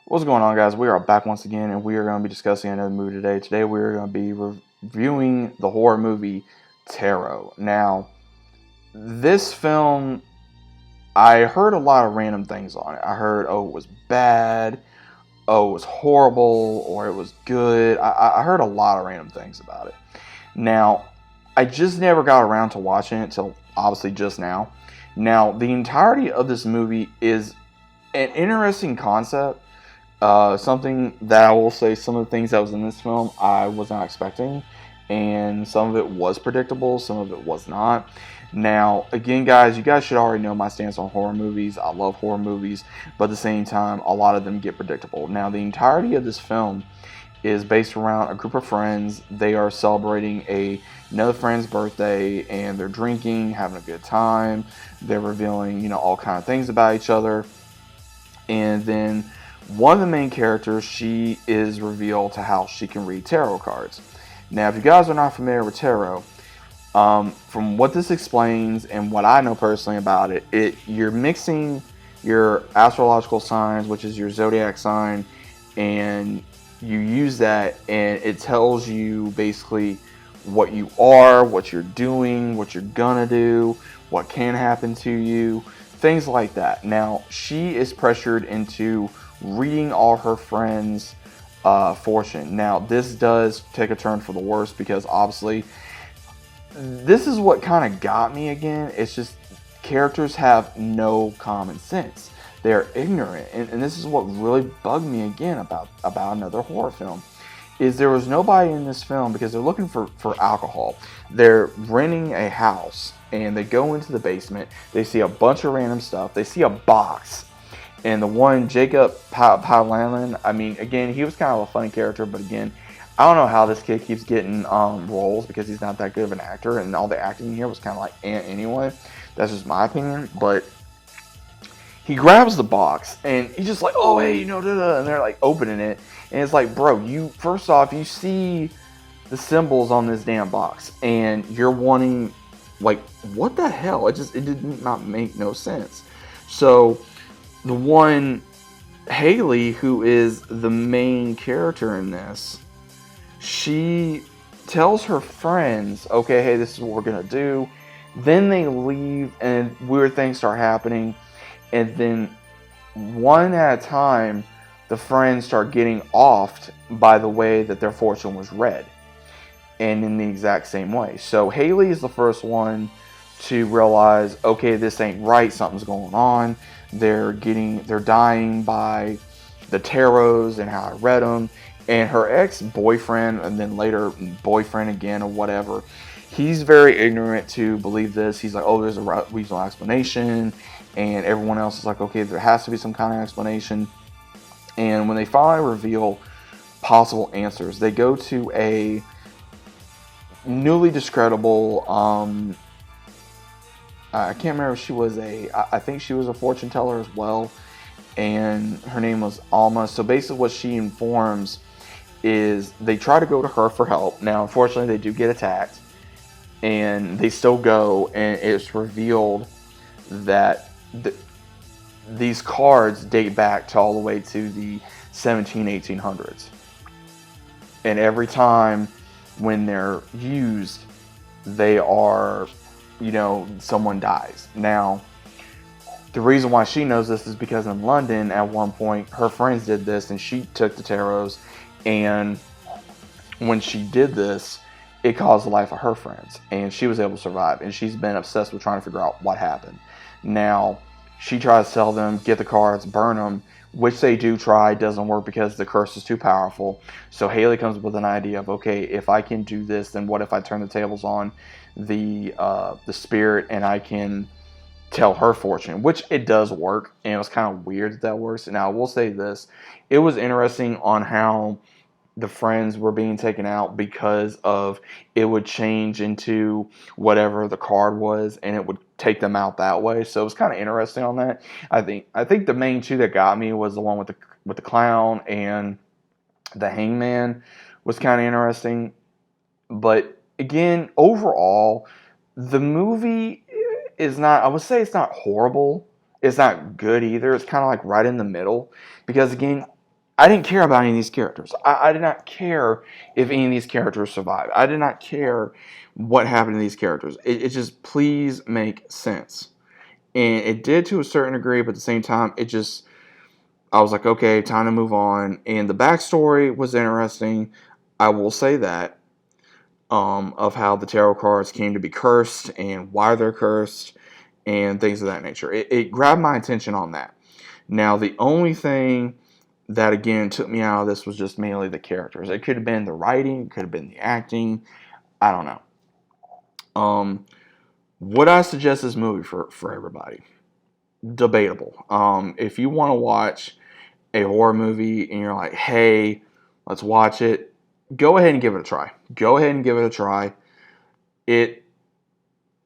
What's going on, guys? We are back once again, and we are going to be discussing another movie today. Today, we are going to be reviewing the horror movie Tarot. Now, this film, I heard a lot of random things on it. I heard, oh, it was bad, oh, it was horrible, or it was good. I heard a lot of random things about it. Now, I just never got around to watching it till obviously just now. Now, the entirety of this movie is an interesting concept. Something that I will say, some of the things that was in this film I was not expecting, and some of it was predictable, some of it was not. Now, again, guys, you guys should already know my stance on horror movies. I love horror movies, but at the same time, a lot of them get predictable. Now, the entirety of this film is based around a group of friends. They are celebrating another friend's birthday, and they're drinking, having a good time. They're revealing, all kind of things about each other, and then one of the main characters, she is revealed to how she can read tarot cards. Now, if you guys are not familiar with tarot, from what this explains and what I know personally about it, you're mixing your astrological signs, which is your zodiac sign, and you use that, and it tells you basically what you are, what you're doing, what you're gonna do, what can happen to you, things like that. Now, she is pressured into reading all her friends' fortune. Now, this does take a turn for the worse because obviously, this is what kind of got me again. It's just characters have no common sense. They're ignorant, and this is what really bugged me again about another horror film. Is there was nobody in this film because they're looking for alcohol. They're renting a house and they go into the basement. They see a bunch of random stuff. They see a box. And the one, Jacob Palin, I mean, again, he was kind of a funny character, but again, I don't know how this kid keeps getting roles because he's not that good of an actor, and all the acting here was kind of like anyway. That's just my opinion, but he grabs the box, and he's just like, oh, hey, da-da, and they're like opening it, and it's like, bro, first off, you see the symbols on this damn box, and you're wanting, like, what the hell? It did not make no sense. So, the one, Haley, who is the main character in this, she tells her friends, okay, hey, this is what we're gonna do. Then they leave, and weird things start happening. And then, one at a time, the friends start getting offed by the way that their fortune was read, and in the exact same way. So Haley is the first one to realize, okay, this ain't right. Something's going on. They're dying by the tarots and how I read them. And her ex-boyfriend, and then later boyfriend again, or whatever, he's very ignorant to believe this. He's like, oh, there's a reasonable explanation. And everyone else is like, okay, there has to be some kind of explanation. And when they finally reveal possible answers, they go to a newly discreditable, I can't remember if she was I think she was a fortune teller as well. And her name was Alma. So basically what she informs is they try to go to her for help. Now, unfortunately, they do get attacked. And they still go, and it's revealed that these cards date back to all the way to the 1800s. And every time when they're used, they are, someone dies. Now, the reason why she knows this is because in London, at one point, her friends did this, and she took the tarots, and when she did this, it caused the life of her friends, and she was able to survive, and she's been obsessed with trying to figure out what happened. Now, she tries to sell them, get the cards, burn them, which they do try. Doesn't work because the curse is too powerful. So Haley comes up with an idea of, okay, if I can do this, then what if I turn the tables on the spirit, and I can tell her fortune, which it does work, and it was kind of weird that works. Now, I will say this. It was interesting on how the friends were being taken out because of it would change into whatever the card was, and it would take them out that way. So it was kind of interesting on that. I think the main two that got me was the one with the clown and the hangman was kind of interesting. But again, overall, the movie is not, I would say it's not horrible. It's not good either. It's kind of like right in the middle because again, I didn't care about any of these characters. I did not care if any of these characters survived. I did not care what happened to these characters. It just, please make sense. And it did to a certain degree, but at the same time, it just, I was like, okay, time to move on. And the backstory was interesting. I will say that, of how the tarot cards came to be cursed and why they're cursed and things of that nature. It grabbed my attention on that. Now, the only thing that, again, took me out of this was just mainly the characters. It could have been the writing, it could have been the acting. I don't know. Would I suggest this movie for everybody? Debatable. If you want to watch a horror movie and you're like, hey, let's watch it, go ahead and give it a try. Go ahead and give it a try. It,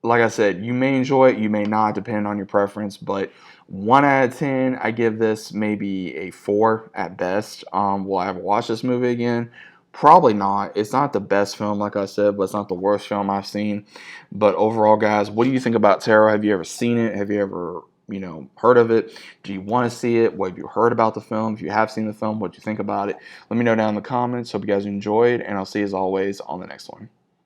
like I said, you may enjoy it, you may not, depending on your preference, but 1 out of 10, I give this maybe a 4 at best. Will I ever watch this movie again? Probably not. It's not the best film, like I said, but it's not the worst film I've seen. But overall, guys, what do you think about Tarot? Have you ever seen it? Have you ever, heard of it? Do you want to see it? What have you heard about the film? If you have seen the film, what do you think about it? Let me know down in the comments. Hope you guys enjoyed, and I'll see you as always on the next one.